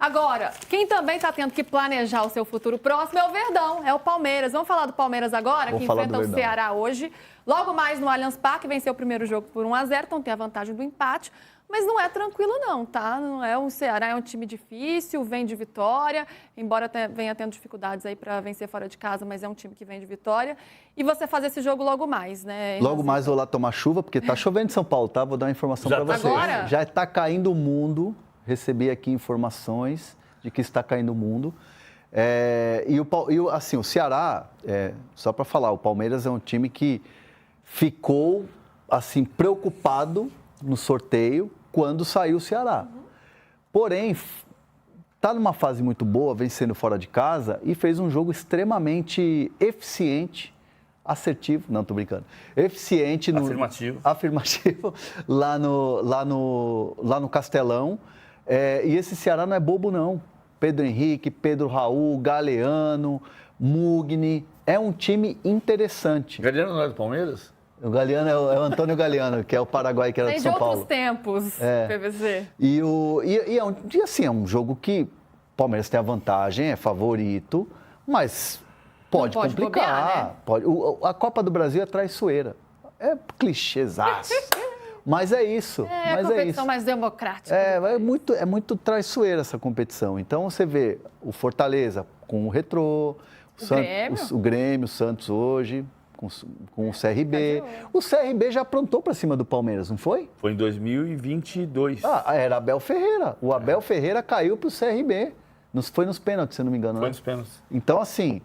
Agora, quem também está tendo que planejar o seu futuro próximo é o Verdão, é o Palmeiras. Vamos falar do Palmeiras agora, que enfrenta o Ceará hoje. Logo mais no Allianz Parque, venceu o primeiro jogo por 1-0, então tem a vantagem do empate. Mas não é tranquilo não, tá? Não é, o Ceará é um time difícil, vem de vitória, embora venha tendo dificuldades aí para vencer fora de casa, mas é um time que vem de vitória. E você fazer esse jogo logo mais, né? Logo mais vou lá tomar chuva, porque tá chovendo em São Paulo, tá? Vou dar uma informação para vocês. Agora? Já está caindo o mundo, recebi aqui informações de que está caindo o mundo. Assim, o Ceará, só para falar, o Palmeiras é um time que ficou assim preocupado no sorteio quando saiu o Ceará. Porém, está numa fase muito boa, vencendo fora de casa e fez um jogo extremamente eficiente, assertivo, não, tô brincando, eficiente, afirmativo lá no Castelão. E esse Ceará não é bobo, não. Pedro Henrique, Pedro Raul, Galeano, Mugni, é um time interessante. Galeano não é do Palmeiras? O Galeano é o Antônio Galeano, que é o Paraguai, que era de São Paulo. Tem de outros tempos, PVC. É um jogo que o Palmeiras tem a vantagem, é favorito, mas pode complicar. Bobear, né? A Copa do Brasil é traiçoeira. É clichêzaço. Mas é isso. É a competição mais democrática. É muito traiçoeira essa competição. Então você vê o Fortaleza com o Retrô, o Grêmio, o Santos hoje, com o CRB. O CRB já aprontou para cima do Palmeiras, não foi? Foi em 2022. Era Abel Ferreira. O Abel Ferreira caiu para o CRB. Foi nos pênaltis, se não me engano. Foi nos pênaltis. Então, assim,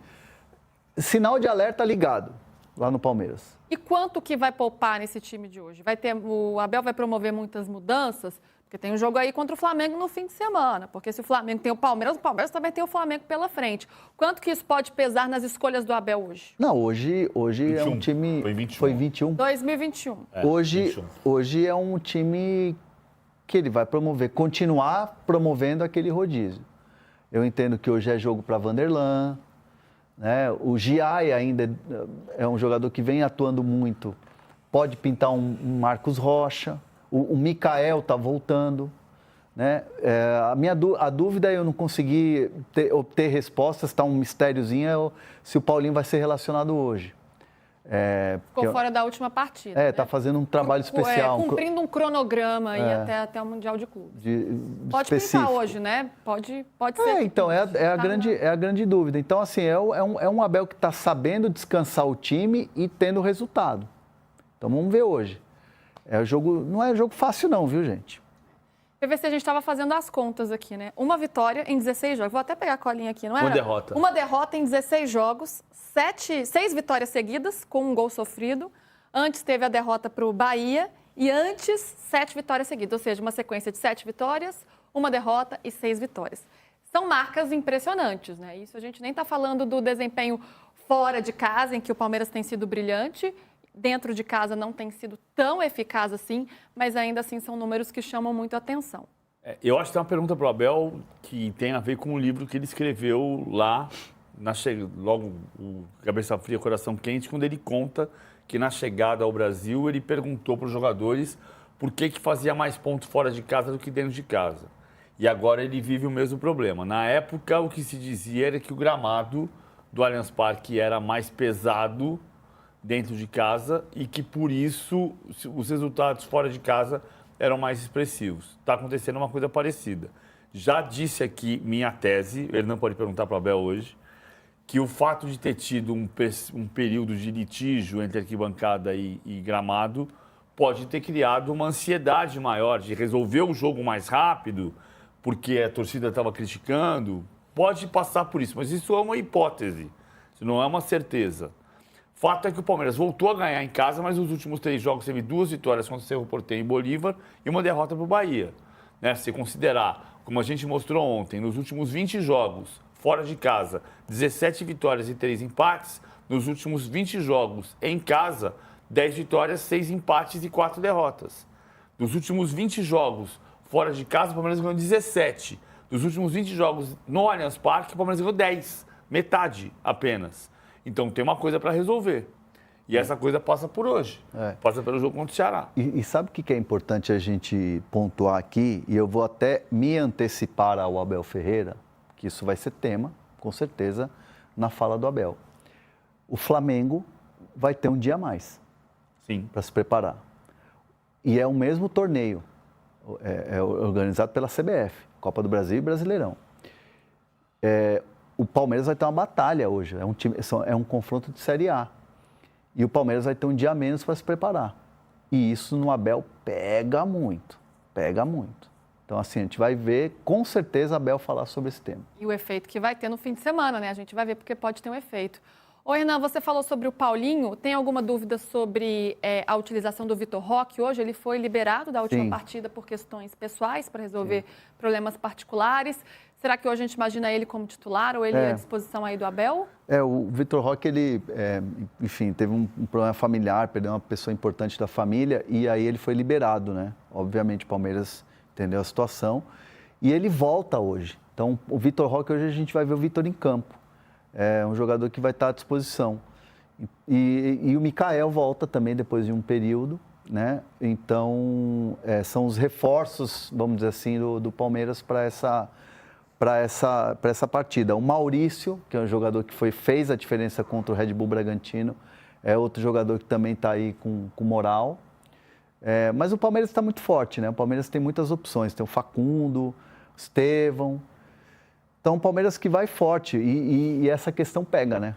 sinal de alerta ligado lá no Palmeiras. E quanto que vai poupar nesse time de hoje? O Abel vai promover muitas mudanças? Porque tem um jogo aí contra o Flamengo no fim de semana. Porque se o Flamengo tem o Palmeiras também tem o Flamengo pela frente. Quanto que isso pode pesar nas escolhas do Abel hoje? Não, hoje é um time... Foi 21. Foi 21? 2021. Hoje é um time que ele vai continuar promovendo aquele rodízio. Eu entendo que hoje é jogo para Vanderlan, né? O Giai ainda é um jogador que vem atuando muito. Pode pintar um Marcos Rocha. O Mikael está voltando. Né? A dúvida eu não consegui obter respostas, está um mistériozinho se o Paulinho vai ser relacionado hoje. Ficou fora da última partida. Está fazendo um trabalho especial. Cumprindo um cronograma aí até o Mundial de Clubes. Pode pintar hoje, né? Pode ser. Então, é a grande dúvida. Então, assim, é um Abel que está sabendo descansar o time e tendo resultado. Então, vamos ver hoje. Não é jogo fácil não, viu, gente? PVC, a gente estava fazendo as contas aqui, né? Uma vitória em 16 jogos. Vou até pegar a colinha aqui, não é? Uma derrota. Uma derrota em 16 jogos, 6 vitórias seguidas, com um gol sofrido. Antes teve a derrota para o Bahia e antes 7 vitórias seguidas. Ou seja, uma sequência de 7 vitórias, uma derrota e 6 vitórias. São marcas impressionantes, né? Isso a gente nem está falando do desempenho fora de casa, em que o Palmeiras tem sido brilhante. Dentro de casa não tem sido tão eficaz assim, mas ainda assim são números que chamam muito a atenção. Eu acho que tem uma pergunta para o Abel que tem a ver com o livro que ele escreveu lá, logo o Cabeça Fria, Coração Quente, quando ele conta que na chegada ao Brasil ele perguntou para os jogadores por que fazia mais pontos fora de casa do que dentro de casa. E agora ele vive o mesmo problema. Na época, o que se dizia era que o gramado do Allianz Parque era mais pesado dentro de casa e que, por isso, os resultados fora de casa eram mais expressivos. Está acontecendo uma coisa parecida. Já disse aqui minha tese, ele não pode perguntar para o Abel hoje, que o fato de ter tido um período de litígio entre arquibancada e gramado pode ter criado uma ansiedade maior de resolver o jogo mais rápido, porque a torcida estava criticando. Pode passar por isso, mas isso é uma hipótese, isso não é uma certeza. Fato é que o Palmeiras voltou a ganhar em casa, mas nos últimos 3 jogos teve 2 vitórias contra o Cerro Porteño e Bolívar e uma derrota para o Bahia. Né? Se considerar, como a gente mostrou ontem, nos últimos 20 jogos, fora de casa, 17 vitórias e 3 empates, nos últimos 20 jogos em casa, 10 vitórias, 6 empates e 4 derrotas. Dos últimos 20 jogos fora de casa, o Palmeiras ganhou 17. Dos últimos 20 jogos no Allianz Parque, o Palmeiras ganhou 10, metade apenas. Então, tem uma coisa para resolver. E essa coisa passa por hoje. Passa pelo jogo contra o Ceará. E sabe o que é importante a gente pontuar aqui? E eu vou até me antecipar ao Abel Ferreira, que isso vai ser tema, com certeza, na fala do Abel. O Flamengo vai ter um dia a mais para se preparar. E é o mesmo torneio, é organizado pela CBF, Copa do Brasil e Brasileirão. O Palmeiras vai ter uma batalha hoje, é um confronto de Série A. E o Palmeiras vai ter um dia a menos para se preparar. E isso no Abel pega muito, pega muito. Então, assim, a gente vai ver, com certeza, Abel falar sobre esse tema. E o efeito que vai ter no fim de semana, né? A gente vai ver porque pode ter um efeito. Ô, Hernan, você falou sobre o Paulinho. Tem alguma dúvida sobre a utilização do Vitor Roque? Hoje ele foi liberado da última partida por questões pessoais, para resolver problemas particulares. Será que hoje a gente imagina ele como titular ou ele à disposição aí do Abel? O Vitor Roque, ele, enfim, teve um problema familiar, perdeu uma pessoa importante da família e aí ele foi liberado, né? Obviamente o Palmeiras entendeu a situação e ele volta hoje. Então, o Vitor Roque, hoje a gente vai ver o Vitor em campo. É um jogador que vai estar à disposição. E o Mikael volta também depois de um período, né? Então, são os reforços, vamos dizer assim, do Palmeiras para essa partida. O Maurício, que é um jogador que fez a diferença contra o Red Bull Bragantino, é outro jogador que também está aí com moral. Mas o Palmeiras está muito forte, né? O Palmeiras tem muitas opções. Tem o Facundo, o Estevão. Então, o Palmeiras que vai forte. E essa questão pega, né?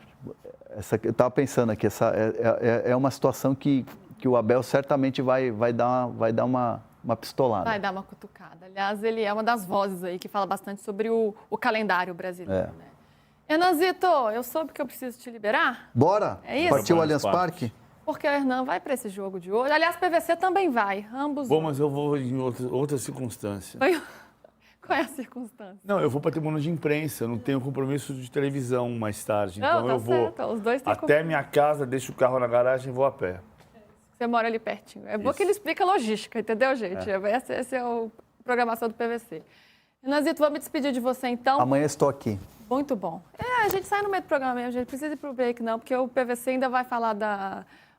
Eu estava pensando aqui, essa é uma situação que o Abel certamente vai dar uma pistolada. Vai dar uma cutucada. Aliás, ele é uma das vozes aí que fala bastante sobre o calendário brasileiro, né? Hernanzito, eu soube que eu preciso te liberar. Bora? É isso? Partiu o Allianz Parque? Porque o Hernan vai para esse jogo de hoje. Aliás, o PVC também vai. Ambos Bom, mas eu vou em outra circunstância. Qual é a circunstância? Não, eu vou para tribuna de imprensa, eu não tenho compromisso de televisão mais tarde. Não, Então tá eu vou certo. Os dois têm até minha casa, deixo o carro na garagem e vou a pé. Você mora ali pertinho. É bom que ele explica a logística, entendeu, gente? Essa é a programação do PVC. Renanzito, vou me despedir de você, então. Amanhã estou aqui. Muito bom. A gente sai no meio do programa mesmo, a gente precisa ir pro break, não, porque o PVC ainda vai falar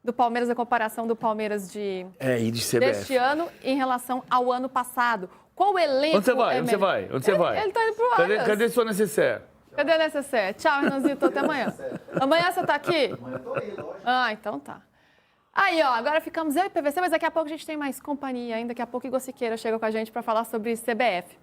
do Palmeiras, a comparação do Palmeiras e de CBF. deste ano em relação ao ano passado. Qual elenco? Onde você vai? Onde você vai? Onde você vai? Ele tá indo pro Allianz. Cadê sua necessaire? Cadê a necessaire? Tchau, Hernanzito, até amanhã. Amanhã você tá aqui? Amanhã eu tô aí, lógico. Ah, então tá. Aí, ó, agora ficamos eu e PVC, mas daqui a pouco a gente tem mais companhia ainda. Daqui a pouco Igor Siqueira chega com a gente para falar sobre CBF.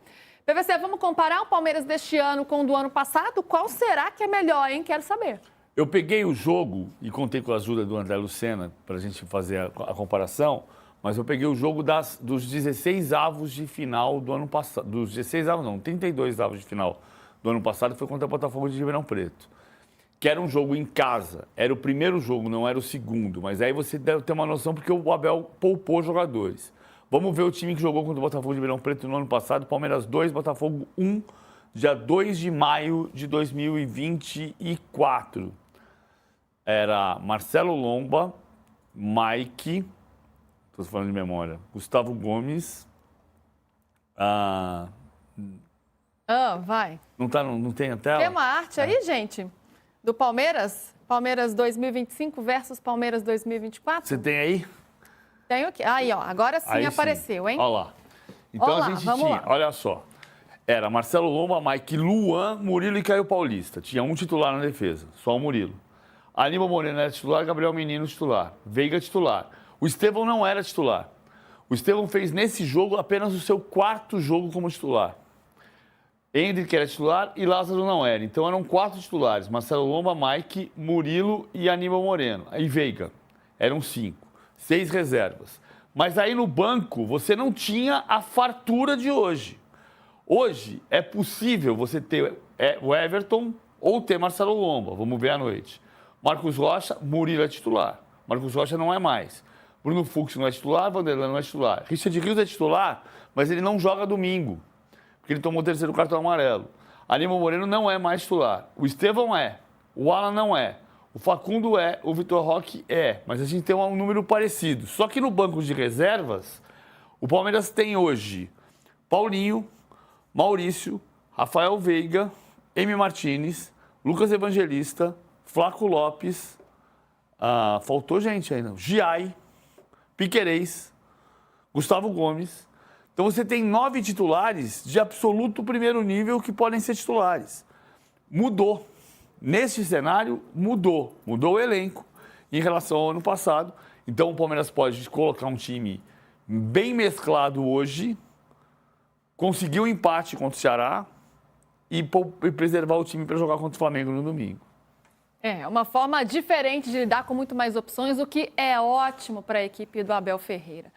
PVC, vamos comparar o Palmeiras deste ano com o do ano passado? Qual será que é melhor, hein? Quero saber. Eu peguei o jogo e contei com a ajuda do André Lucena para a gente fazer a comparação, mas eu peguei o jogo dos 16 avos de final do ano passado. Dos 16 avos, não, 32 avos de final do ano passado, foi contra o Botafogo de Ribeirão Preto. Que era um jogo em casa. Era o primeiro jogo, não era o segundo. Mas aí você deve ter uma noção porque o Abel poupou jogadores. Vamos ver o time que jogou contra o Botafogo de Ribeirão Preto no ano passado. Palmeiras 2, Botafogo 1, dia 2 de maio de 2024. Era Marcelo Lomba, Mike, estou falando de memória, Gustavo Gomes. Vai. Não tem a tela? Tem uma arte aí, gente? Do Palmeiras? Palmeiras 2025 versus Palmeiras 2024? Você tem aí? Tenho aqui. Aí, ó, agora sim apareceu, hein? Olha lá. Então Olá, a gente vamos tinha, lá. olha só, era Marcelo Lomba, Mike, Luan, Murilo e Caio Paulista. Tinha um titular na defesa, só o Murilo. Aníbal Moreno era titular, Gabriel Menino titular, Veiga titular. O Estevão não era titular. O Estevão fez nesse jogo apenas o seu 4º jogo como titular. Hendrick era titular e Lázaro não era. Então eram 4 titulares, Marcelo Lomba, Mike, Murilo e Aníbal Moreno. E Veiga. Eram 5. 6 reservas. Mas aí no banco você não tinha a fartura de hoje. Hoje é possível você ter o Everton ou ter Marcelo Lomba. Vamos ver à noite. Marcos Rocha, Murilo é titular. Marcos Rocha não é mais. Bruno Fux não é titular, Vanderlan não é titular. Richard Rios é titular, mas ele não joga domingo, porque ele tomou o 3º cartão amarelo. Aníbal Moreno não é mais titular. O Estevão é. O Alan não é. O Facundo é. O Vitor Roque é. Mas a gente tem um número parecido. Só que no banco de reservas, o Palmeiras tem hoje Paulinho, Maurício, Rafael Veiga, Emi Martínez, Lucas Evangelista, Flaco Lopes, faltou gente ainda. Giai, Piquerez, Gustavo Gomes. Então você tem 9 titulares de absoluto primeiro nível que podem ser titulares. Mudou. Neste cenário, mudou. Mudou o elenco em relação ao ano passado. Então o Palmeiras pode colocar um time bem mesclado hoje, conseguir um empate contra o Ceará e preservar o time para jogar contra o Flamengo no domingo. É uma forma diferente de lidar com muito mais opções, o que é ótimo para a equipe do Abel Ferreira.